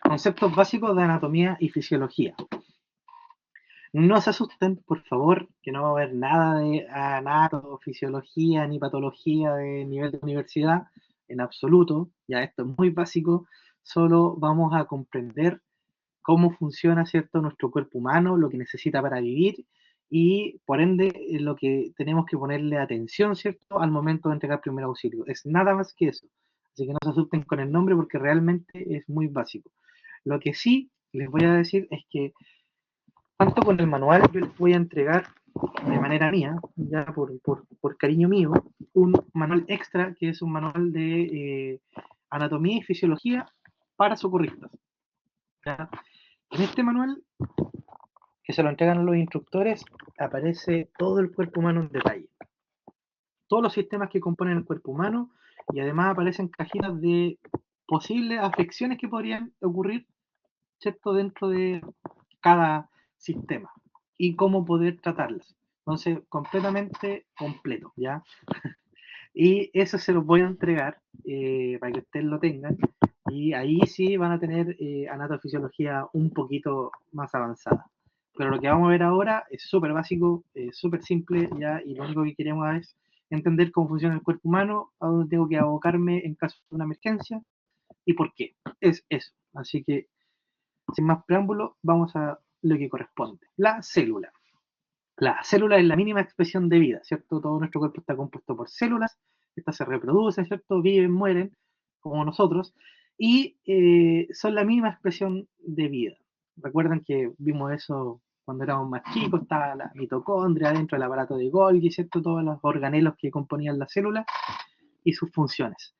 Conceptos básicos de anatomía y fisiología. No se asusten, por favor, que no va a haber nada de anato, fisiología ni patología de nivel de universidad, en absoluto. Ya esto es muy básico. Solo vamos a comprender cómo funciona, ¿cierto?, nuestro cuerpo humano, lo que necesita para vivir y, por ende, lo que tenemos que ponerle atención, ¿cierto?, al momento de entregar primer auxilio. Es nada más que eso. Así que no se asusten con el nombre porque realmente es muy básico. Lo que sí les voy a decir es que tanto con el manual yo les voy a entregar de manera mía, ya por cariño mío, un manual extra que es un manual de anatomía y fisiología para socorristas. ¿Ya? En este manual, que se lo entregan a los instructores, aparece todo el cuerpo humano en detalle. Todos los sistemas que componen el cuerpo humano y además aparecen cajitas de posibles afecciones que podrían ocurrir, ¿cierto?, dentro de cada sistema y cómo poder tratarlas. Entonces, completamente completo, ¿ya? Y eso se los voy a entregar para que ustedes lo tengan. Y ahí sí van a tener anatofisiología un poquito más avanzada. Pero lo que vamos a ver ahora es súper básico, súper simple, ¿ya? Y lo único que queremos es entender cómo funciona el cuerpo humano, a dónde tengo que abocarme en caso de una emergencia y por qué. Es eso. Así que, sin más preámbulo, vamos a lo que corresponde. La célula. La célula es la mínima expresión de vida, ¿cierto? Todo nuestro cuerpo está compuesto por células, estas se reproducen, ¿cierto? Viven, mueren, como nosotros, y son la mínima expresión de vida. Recuerdan que vimos eso cuando éramos más chicos, estaba la mitocondria dentro del aparato de Golgi, ¿cierto? Todos los organelos que componían la célula y sus funciones.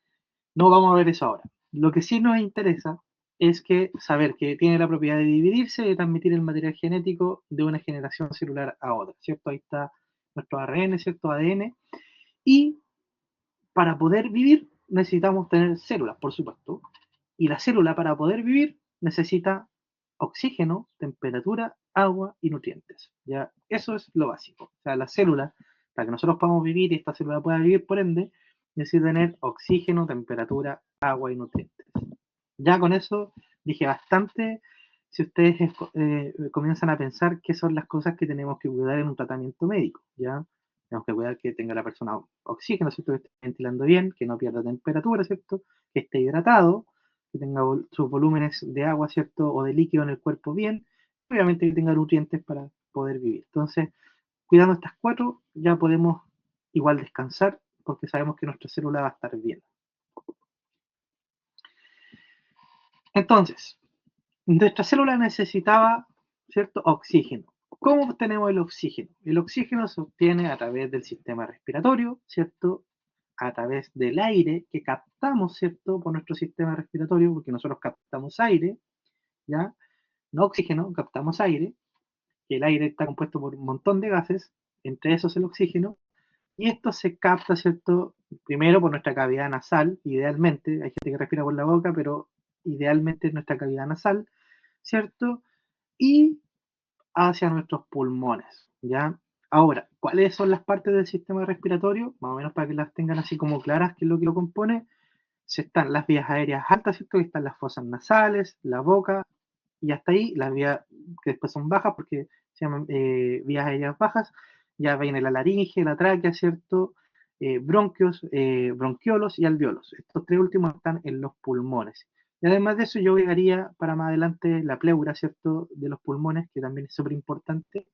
No vamos a ver eso ahora. Lo que sí nos interesa es que saber que tiene la propiedad de dividirse y de transmitir el material genético de una generación celular a otra, ¿cierto? Ahí está nuestro ARN, ¿cierto? ADN. Y para poder vivir necesitamos tener células, por supuesto. Y la célula para poder vivir necesita oxígeno, temperatura, agua y nutrientes. ¿Ya? Eso es lo básico. O sea, la célula, para que nosotros podamos vivir y esta célula pueda vivir, por ende, necesita tener oxígeno, temperatura, agua y nutrientes. Ya con eso dije bastante. Si ustedes comienzan a pensar qué son las cosas que tenemos que cuidar en un tratamiento médico, ¿ya? Tenemos que cuidar que tenga la persona oxígeno, ¿cierto? Que esté ventilando bien, que no pierda temperatura, ¿cierto? Que esté hidratado, que tenga sus volúmenes de agua, ¿cierto? O de líquido en el cuerpo bien, obviamente que tenga nutrientes para poder vivir. Entonces, cuidando estas cuatro, ya podemos igual descansar, porque sabemos que nuestra célula va a estar bien. Entonces, nuestra célula necesitaba, ¿cierto?, oxígeno. ¿Cómo obtenemos el oxígeno? El oxígeno se obtiene a través del sistema respiratorio, ¿cierto? A través del aire que captamos, ¿cierto?, por nuestro sistema respiratorio, porque nosotros captamos aire, ¿ya? No oxígeno, captamos aire, que el aire está compuesto por un montón de gases, entre esos el oxígeno, y esto se capta, ¿cierto?, primero por nuestra cavidad nasal, idealmente, hay gente que respira por la boca, pero idealmente es nuestra cavidad nasal, ¿cierto? Y hacia nuestros pulmones, ¿ya? Ahora, ¿cuáles son las partes del sistema respiratorio? Más o menos para que las tengan así como claras, qué es lo que lo compone. Se están las vías aéreas altas, ¿cierto? Que están las fosas nasales, la boca, y hasta ahí, las vías que después son bajas porque se llaman vías aéreas bajas, ya viene la laringe, la tráquea, ¿cierto? Bronquios, bronquiolos y alveolos. Estos tres últimos están en los pulmones. Y además de eso, yo agregaría para más adelante la pleura, ¿cierto? De los pulmones, que también es súper importante,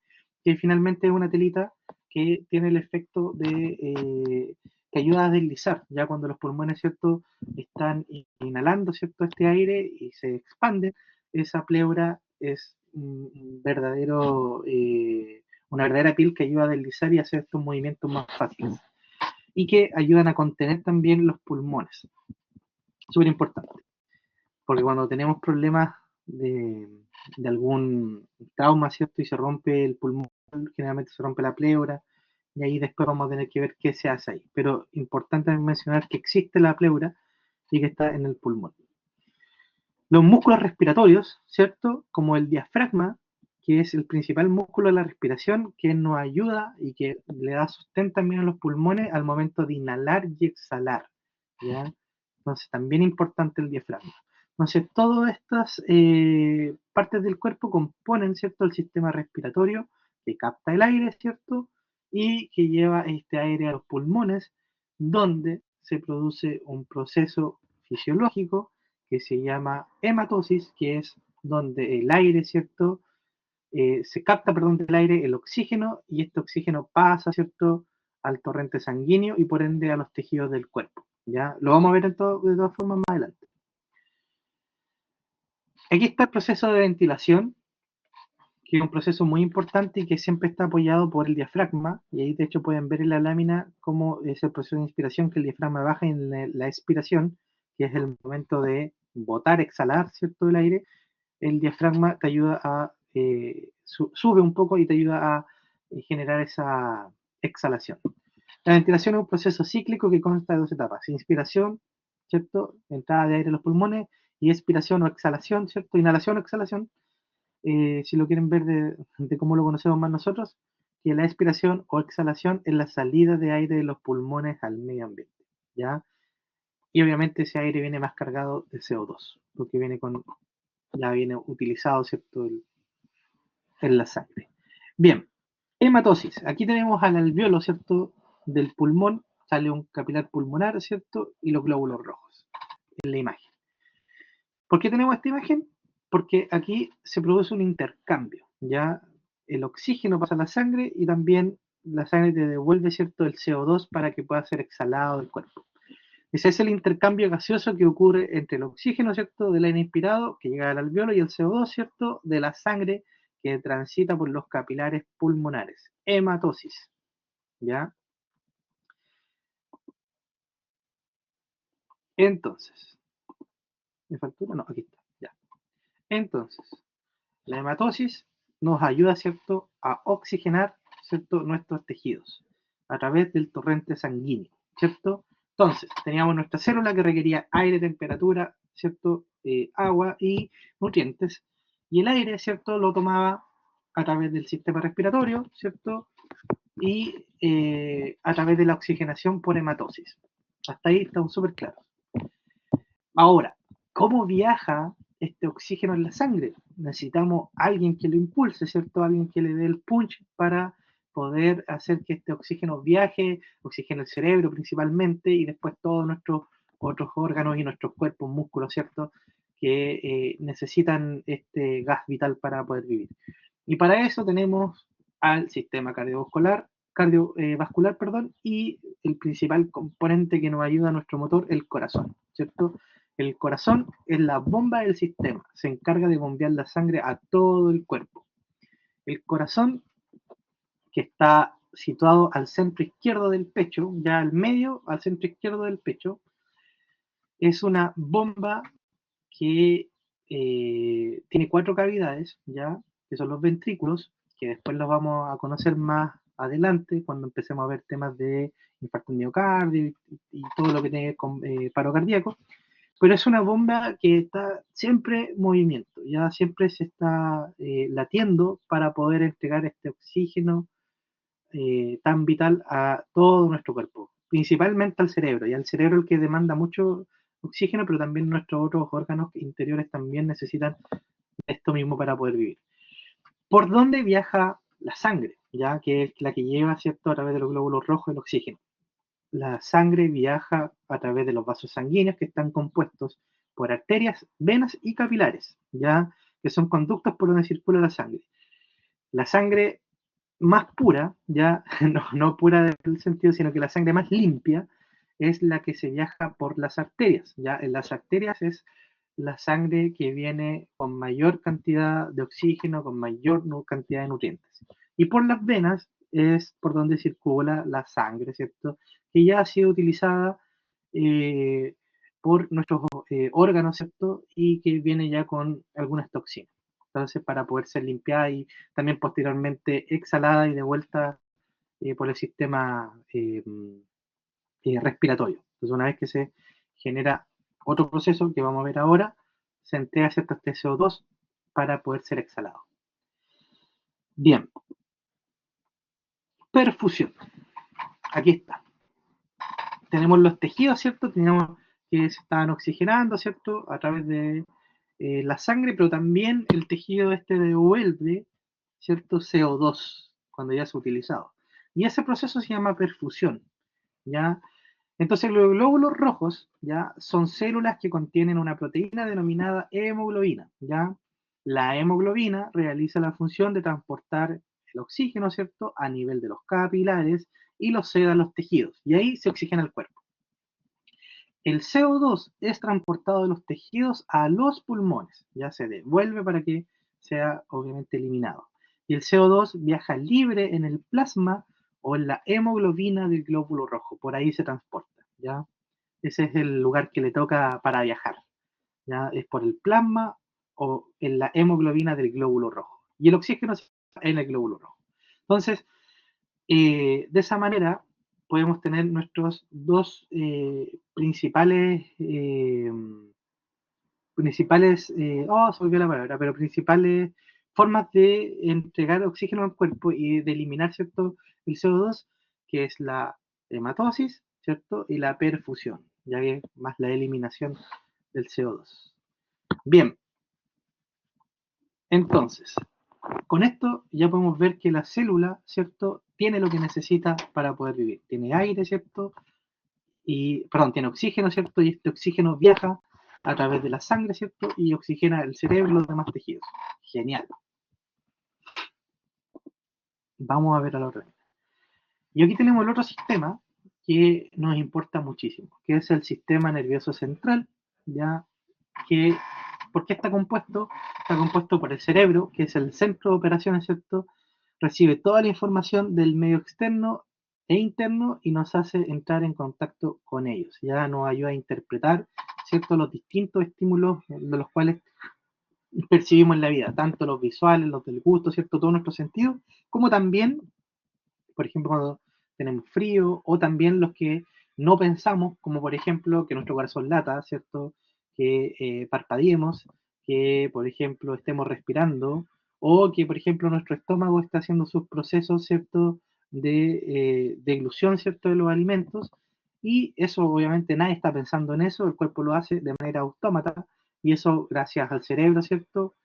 que finalmente es una telita que tiene el efecto de que ayuda a deslizar, ya cuando los pulmones, ¿cierto?, están inhalando, ¿cierto?, este aire y se expande, esa pleura es un verdadero, una verdadera piel que ayuda a deslizar y hacer estos movimientos más fáciles y que ayudan a contener también los pulmones. Súper importante, porque cuando tenemos problemas de algún trauma, ¿cierto? Y se rompe el pulmón, generalmente se rompe la pleura, y ahí después vamos a tener que ver qué se hace ahí. Pero importante mencionar que existe la pleura y que está en el pulmón. Los músculos respiratorios, ¿cierto? Como el diafragma, que es el principal músculo de la respiración, que nos ayuda y que le da sostén también a los pulmones al momento de inhalar y exhalar, ¿ya? Entonces, también importante el diafragma. Entonces, todas estas partes del cuerpo componen, ¿cierto?, el sistema respiratorio que capta el aire, ¿cierto?, y que lleva este aire a los pulmones, donde se produce un proceso fisiológico que se llama hematosis, que es donde el aire, ¿cierto?, se capta, perdón, del aire el oxígeno y este oxígeno pasa, ¿cierto?, al torrente sanguíneo y por ende a los tejidos del cuerpo. ¿Ya? Lo vamos a ver de todas formas más adelante. Aquí está el proceso de ventilación, que es un proceso muy importante y que siempre está apoyado por el diafragma, y ahí de hecho pueden ver en la lámina cómo es el proceso de inspiración, que el diafragma baja en la expiración, que es el momento de botar, exhalar, ¿cierto?, el aire. El diafragma te ayuda a, sube un poco y te ayuda a generar esa exhalación. La ventilación es un proceso cíclico que consta de dos etapas: inspiración, ¿cierto?, entrada de aire a los pulmones, y expiración o exhalación, ¿cierto?, inhalación o exhalación, si lo quieren ver de cómo lo conocemos más nosotros, que la expiración o exhalación es la salida de aire de los pulmones al medio ambiente, ¿ya? Y obviamente ese aire viene más cargado de CO2, porque ya viene utilizado, ¿cierto?, en la sangre. Bien, hematosis. Aquí tenemos al alveolo, ¿cierto?, del pulmón, sale un capilar pulmonar, ¿cierto?, y los glóbulos rojos en la imagen. ¿Por qué tenemos esta imagen? Porque aquí se produce un intercambio, ¿ya? El oxígeno pasa a la sangre y también la sangre te devuelve, ¿cierto?, el CO2 para que pueda ser exhalado del cuerpo. Ese es el intercambio gaseoso que ocurre entre el oxígeno, ¿cierto?, del aire inspirado, que llega al alveolo, y el CO2, ¿cierto?, de la sangre que transita por los capilares pulmonares. Hematosis, ¿ya? Entonces, ¿me faltó una? No, aquí está, ya. Entonces, la hematosis nos ayuda, ¿cierto?, a oxigenar, ¿cierto?, nuestros tejidos a través del torrente sanguíneo, ¿cierto? Entonces, teníamos nuestra célula que requería aire, temperatura, ¿cierto?, agua y nutrientes, y el aire, ¿cierto?, lo tomaba a través del sistema respiratorio, ¿cierto?, y a través de la oxigenación por hematosis. Hasta ahí estamos súper claros. Ahora, ¿cómo viaja este oxígeno en la sangre? Necesitamos alguien que lo impulse, ¿cierto? Alguien que le dé el punch para poder hacer que este oxígeno viaje, oxígeno el cerebro principalmente, y después todos nuestros otros órganos y nuestros cuerpos, músculos, ¿cierto?, que necesitan este gas vital para poder vivir. Y para eso tenemos al sistema cardiovascular, perdón, y el principal componente que nos ayuda a nuestro motor, el corazón, ¿cierto? El corazón es la bomba del sistema, se encarga de bombear la sangre a todo el cuerpo. El corazón, que está situado al centro izquierdo del pecho, ya al medio, al centro izquierdo del pecho, es una bomba que tiene 4 cavidades, ¿ya?, que son los ventrículos, que después los vamos a conocer más adelante cuando empecemos a ver temas de infarto en miocardio y todo lo que tiene con paro cardíaco. Pero es una bomba que está siempre en movimiento, ya siempre se está latiendo para poder entregar este oxígeno tan vital a todo nuestro cuerpo, principalmente al cerebro, y al cerebro el que demanda mucho oxígeno, pero también nuestros otros órganos interiores también necesitan esto mismo para poder vivir. ¿Por dónde viaja la sangre? Ya que es la que lleva, ¿cierto?, a través de los glóbulos rojos el oxígeno. La sangre viaja a través de los vasos sanguíneos, que están compuestos por arterias, venas y capilares, ya que son conductos por donde circula la sangre. La sangre más pura, ya no pura del sentido, sino que la sangre más limpia es la que se viaja por las arterias, ya en las arterias es la sangre que viene con mayor cantidad de oxígeno, con mayor cantidad de nutrientes. Y por las venas es por donde circula la sangre, ¿cierto?, que ya ha sido utilizada eh, por nuestros órganos, ¿cierto?, y que viene ya con algunas toxinas. Entonces, para poder ser limpiada y también posteriormente exhalada y devuelta por el sistema respiratorio. Entonces, una vez que se genera otro proceso que vamos a ver ahora, se entrega cierto este CO2 para poder ser exhalado. Bien, perfusión. Aquí está. Tenemos los tejidos, ¿cierto? Tenemos que se estaban oxigenando, ¿cierto? A través de la sangre, pero también el tejido este devuelve, ¿cierto? CO2 cuando ya es utilizado. Y ese proceso se llama perfusión, ¿ya? Entonces los glóbulos rojos, ¿ya? Son células que contienen una proteína denominada hemoglobina, ¿ya? La hemoglobina realiza la función de transportar el oxígeno, ¿cierto? A nivel de los capilares y lo seda a los tejidos, y ahí se oxigena el cuerpo. El CO2 es transportado de los tejidos a los pulmones, ya se devuelve para que sea obviamente eliminado. Y el CO2 viaja libre en el plasma o en la hemoglobina del glóbulo rojo, por ahí se transporta, ¿ya? Ese es el lugar que le toca para viajar, ¿ya? Es por el plasma o en la hemoglobina del glóbulo rojo. Y el oxígeno en el glóbulo rojo. Entonces, de esa manera podemos tener nuestros dos se olvidó la palabra, pero principales formas de entregar oxígeno al cuerpo y de eliminar, ¿cierto?, el CO2, que es la hematosis, ¿cierto?, y la perfusión, ya que es más la eliminación del CO2. Bien, entonces, con esto ya podemos ver que la célula, ¿cierto?, tiene lo que necesita para poder vivir. Tiene aire, ¿cierto? Tiene oxígeno, ¿cierto? Y este oxígeno viaja a través de la sangre, ¿cierto? Y oxigena el cerebro y los demás tejidos. Genial. Vamos a ver a la otra. Y aquí tenemos el otro sistema que nos importa muchísimo, que es el sistema nervioso central, ¿ya? Que, ¿por qué está compuesto? Está compuesto por el cerebro, que es el centro de operaciones, ¿cierto? Recibe toda la información del medio externo e interno y nos hace entrar en contacto con ellos. Ya nos ayuda a interpretar, ¿cierto?, los distintos estímulos de los cuales percibimos en la vida, tanto los visuales, los del gusto, ¿cierto?, todos nuestros sentidos, como también, por ejemplo, cuando tenemos frío, o también los que no pensamos, como por ejemplo que nuestro corazón lata, ¿cierto?, que parpadeemos, que por ejemplo estemos respirando, o que por ejemplo nuestro estómago está haciendo sus procesos, ¿cierto?, de deglución, ¿cierto?, de los alimentos, y eso obviamente nadie está pensando en eso, el cuerpo lo hace de manera autómata, y eso gracias al cerebro, ¿cierto?,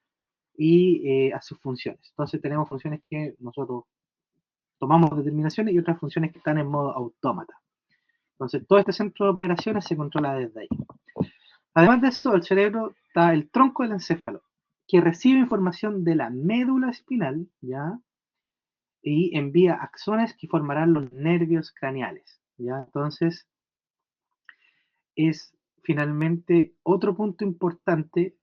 y a sus funciones. Entonces tenemos funciones que nosotros tomamos determinaciones y otras funciones que están en modo autómata. Entonces todo este centro de operaciones se controla desde ahí. Además de eso, el cerebro está el tronco del encéfalo, que recibe información de la médula espinal, ¿ya? Y envía axones que formarán los nervios craneales, ¿ya? Entonces, es finalmente otro punto importante,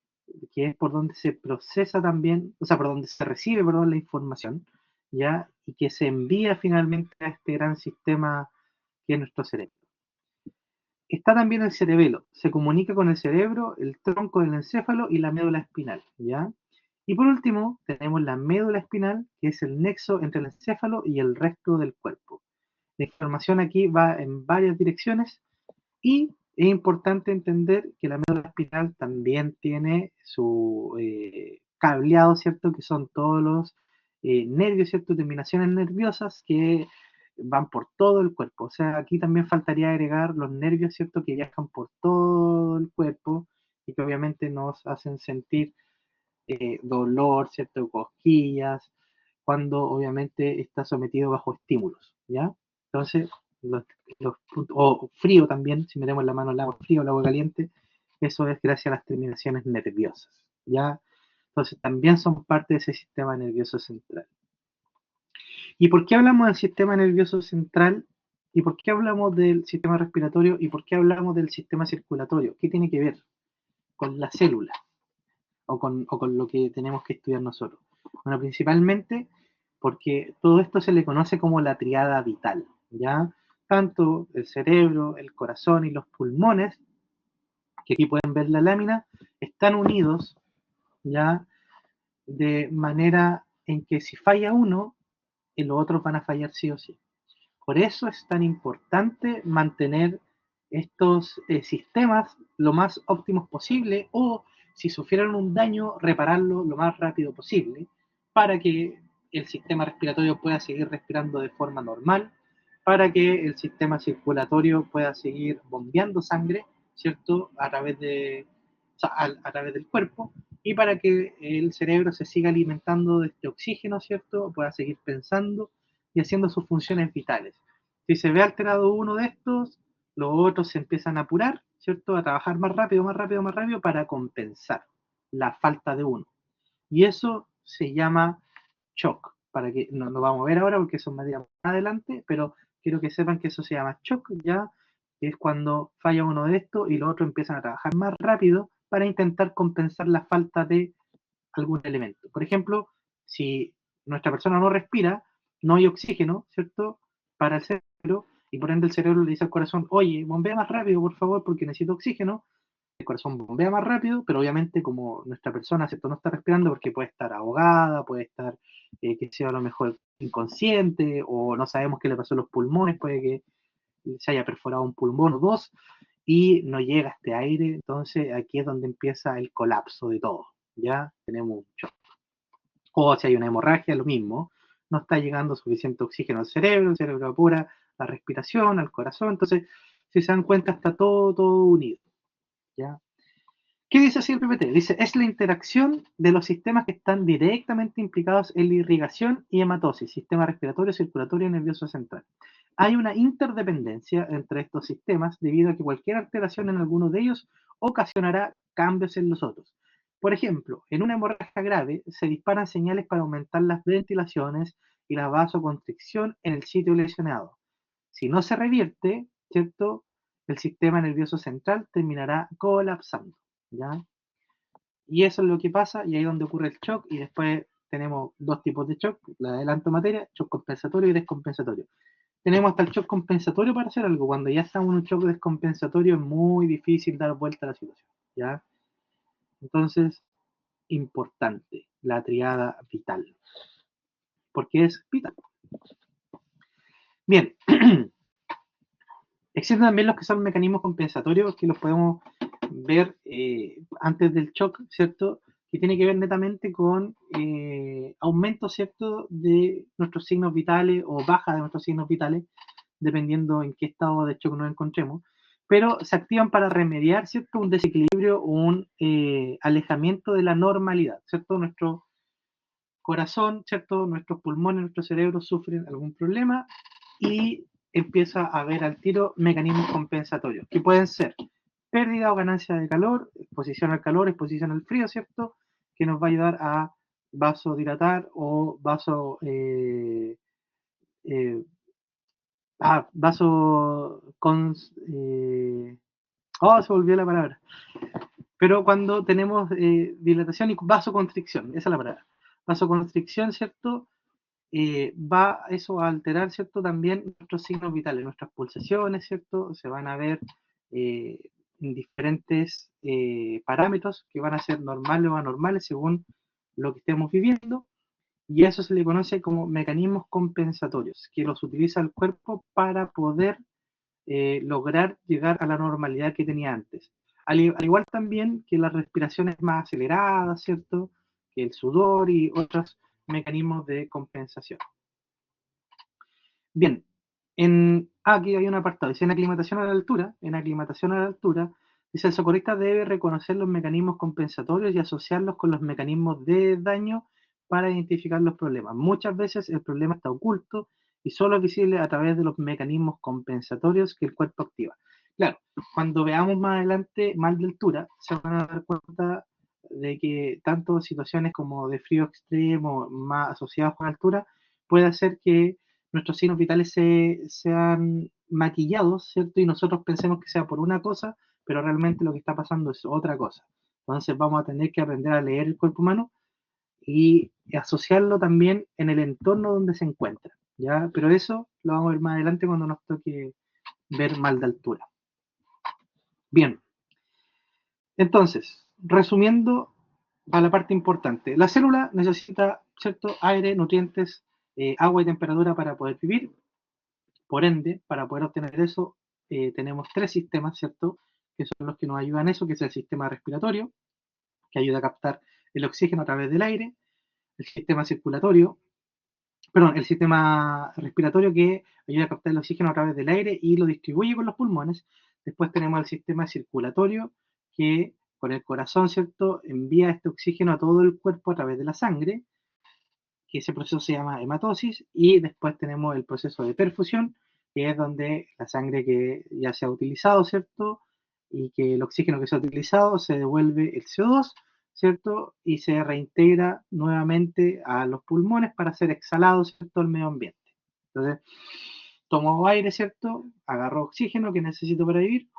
que es por donde se procesa también, o sea, por donde se recibe, perdón, la información, ¿ya? Y que se envía finalmente a este gran sistema que es nuestro cerebro. Está también el cerebelo, se comunica con el cerebro, el tronco del encéfalo y la médula espinal, ¿ya? Y por último, tenemos la médula espinal, que es el nexo entre el encéfalo y el resto del cuerpo. La información aquí va en varias direcciones y es importante entender que la médula espinal también tiene su cableado, ¿cierto? Que son todos los nervios, ¿cierto? Terminaciones nerviosas que van por todo el cuerpo. O sea, aquí también faltaría agregar los nervios, ¿cierto? Que viajan por todo el cuerpo y que obviamente nos hacen sentir dolor, ¿cierto? Cosquillas, cuando obviamente está sometido bajo estímulos, ¿ya? Entonces, los, o frío también, si metemos la mano al agua frío o al agua caliente, eso es gracias a las terminaciones nerviosas, ¿ya? Entonces, también son parte de ese sistema nervioso central. ¿Y por qué hablamos del sistema nervioso central? ¿Y por qué hablamos del sistema respiratorio? ¿Y por qué hablamos del sistema circulatorio? ¿Qué tiene que ver con la célula? O con lo que tenemos que estudiar nosotros. Bueno, principalmente porque todo esto se le conoce como la triada vital, ¿ya? Tanto el cerebro, el corazón y los pulmones, que aquí pueden ver la lámina, están unidos, ¿ya? De manera en que si falla uno, los otros van a fallar sí o sí. Por eso es tan importante mantener estos sistemas lo más óptimos posible o si sufrieron un daño, repararlo lo más rápido posible para que el sistema respiratorio pueda seguir respirando de forma normal, para que el sistema circulatorio pueda seguir bombeando sangre ¿cierto? A través del cuerpo, y para que el cerebro se siga alimentando de este oxígeno, ¿cierto? Pueda seguir pensando y haciendo sus funciones vitales. Si se ve alterado uno de estos, los otros se empiezan a apurar, ¿cierto? A trabajar más rápido, más rápido, más rápido para compensar la falta de uno. Y eso se llama shock. Para que no lo vamos a ver ahora porque eso más adelante, pero quiero que sepan que eso se llama shock, ya es cuando falla uno de estos y los otros empiezan a trabajar más rápido para intentar compensar la falta de algún elemento. Por ejemplo, si nuestra persona no respira, no hay oxígeno, ¿cierto? Para el cerebro, y por ende el cerebro le dice al corazón, oye, bombea más rápido, por favor, porque necesito oxígeno. El corazón bombea más rápido, pero obviamente como nuestra persona, ¿cierto? No está respirando porque puede estar ahogada, puede estar, que sea a lo mejor inconsciente, o no sabemos qué le pasó a los pulmones, puede que se haya perforado un pulmón o dos, y no llega este aire, entonces aquí es donde empieza el colapso de todo, ¿ya? Tenemos un shock. O si hay una hemorragia, lo mismo, no está llegando suficiente oxígeno al cerebro, el cerebro apura la respiración, al corazón, entonces, si se dan cuenta, está todo unido, ¿ya? ¿Qué dice así el PPT? Dice, es la interacción de los sistemas que están directamente implicados en la irrigación y hematosis, sistema respiratorio, circulatorio y nervioso central. Hay una interdependencia entre estos sistemas debido a que cualquier alteración en alguno de ellos ocasionará cambios en los otros. Por ejemplo, en una hemorragia grave se disparan señales para aumentar las ventilaciones y la vasoconstricción en el sitio lesionado. Si no se revierte, ¿cierto? El sistema nervioso central terminará colapsando, ¿ya? Y eso es lo que pasa, y ahí es donde ocurre el shock, y después tenemos dos tipos de shock, la adelanto materia, shock compensatorio y descompensatorio. Tenemos hasta el shock compensatorio para hacer algo, cuando ya estamos en un shock descompensatorio es muy difícil dar vuelta a la situación, ¿ya? Entonces, importante, la triada vital, porque es vital. Bien, existen también los que son mecanismos compensatorios que los podemos ver antes del shock, ¿cierto? Que tiene que ver netamente con aumento, ¿cierto?, de nuestros signos vitales o baja de nuestros signos vitales, dependiendo en qué estado de shock nos encontremos, pero se activan para remediar, ¿cierto?, un desequilibrio o un alejamiento de la normalidad, ¿cierto? Nuestro corazón, ¿cierto?, nuestros pulmones, nuestro cerebro sufren algún problema y empieza a haber al tiro mecanismos compensatorios, que pueden ser pérdida o ganancia de calor, exposición al calor, exposición al frío, ¿cierto? Que nos va a ayudar a vasodilatar o eh, vaso con... se volvió la palabra. Pero cuando tenemos dilatación y vasoconstricción, esa es la palabra. Vasoconstricción, ¿cierto? Va eso a alterar, ¿cierto? También nuestros signos vitales, nuestras pulsaciones, ¿cierto? Se van a ver eh, en diferentes parámetros que van a ser normales o anormales según lo que estemos viviendo, y a eso se le conoce como mecanismos compensatorios, que los utiliza el cuerpo para poder lograr llegar a la normalidad que tenía antes. Al igual también que las respiraciones más aceleradas, ¿cierto? Que el sudor y otros mecanismos de compensación. Bien, aquí hay un apartado, dice en aclimatación a la altura, dice el socorrista debe reconocer los mecanismos compensatorios y asociarlos con los mecanismos de daño para identificar los problemas. Muchas veces el problema está oculto y solo es visible a través de los mecanismos compensatorios que el cuerpo activa. Claro, cuando veamos más adelante mal de altura, se van a dar cuenta de que tanto situaciones como de frío extremo más asociados con altura puede hacer que nuestros signos vitales sean maquillados, ¿cierto? Y nosotros pensemos que sea por una cosa, pero realmente lo que está pasando es otra cosa. Entonces vamos a tener que aprender a leer el cuerpo humano y asociarlo también en el entorno donde se encuentra, ¿ya? Pero eso lo vamos a ver más adelante cuando nos toque ver mal de altura. Bien, entonces, resumiendo a la parte importante, la célula necesita, ¿cierto?, aire, nutrientes, agua y temperatura para poder vivir. Por ende, para poder obtener eso, tenemos tres sistemas, ¿cierto?, que son los que nos ayudan a eso, que es el sistema respiratorio, que ayuda a captar el oxígeno a través del aire, el sistema circulatorio, perdón, el sistema respiratorio que ayuda a captar el oxígeno a través del aire y lo distribuye por los pulmones. Después tenemos el sistema circulatorio, que con el corazón, ¿cierto?, envía este oxígeno a todo el cuerpo a través de la sangre, que ese proceso se llama hematosis, y después tenemos el proceso de perfusión, que es donde la sangre que ya se ha utilizado, ¿cierto?, y que el oxígeno que se ha utilizado se devuelve el CO2, ¿cierto?, y se reintegra nuevamente a los pulmones para ser exhalado, ¿cierto?, al medio ambiente. Entonces, tomo aire, ¿cierto?, agarro oxígeno que necesito para vivir,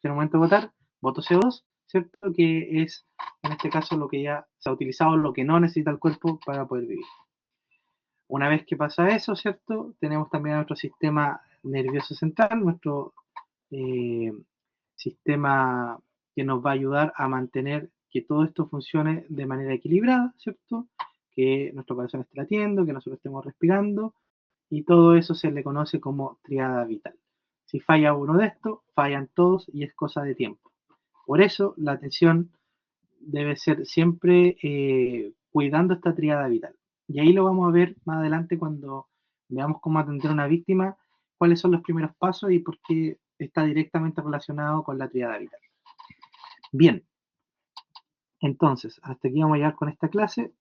en el momento de botar, boto CO2, ¿cierto?, que es en este caso lo que ya se ha utilizado, lo que no necesita el cuerpo para poder vivir. Una vez que pasa eso, ¿cierto? Tenemos también nuestro sistema nervioso central, nuestro eh, sistema que nos va a ayudar a mantener que todo esto funcione de manera equilibrada, ¿cierto? Que nuestro corazón esté latiendo, que nosotros estemos respirando, y todo eso se le conoce como triada vital. Si falla uno de estos, fallan todos y es cosa de tiempo. Por eso la atención debe ser siempre cuidando esta triada vital. Y ahí lo vamos a ver más adelante cuando veamos cómo atender a una víctima, cuáles son los primeros pasos y por qué está directamente relacionado con la triada vital. Bien, entonces, hasta aquí vamos a llegar con esta clase.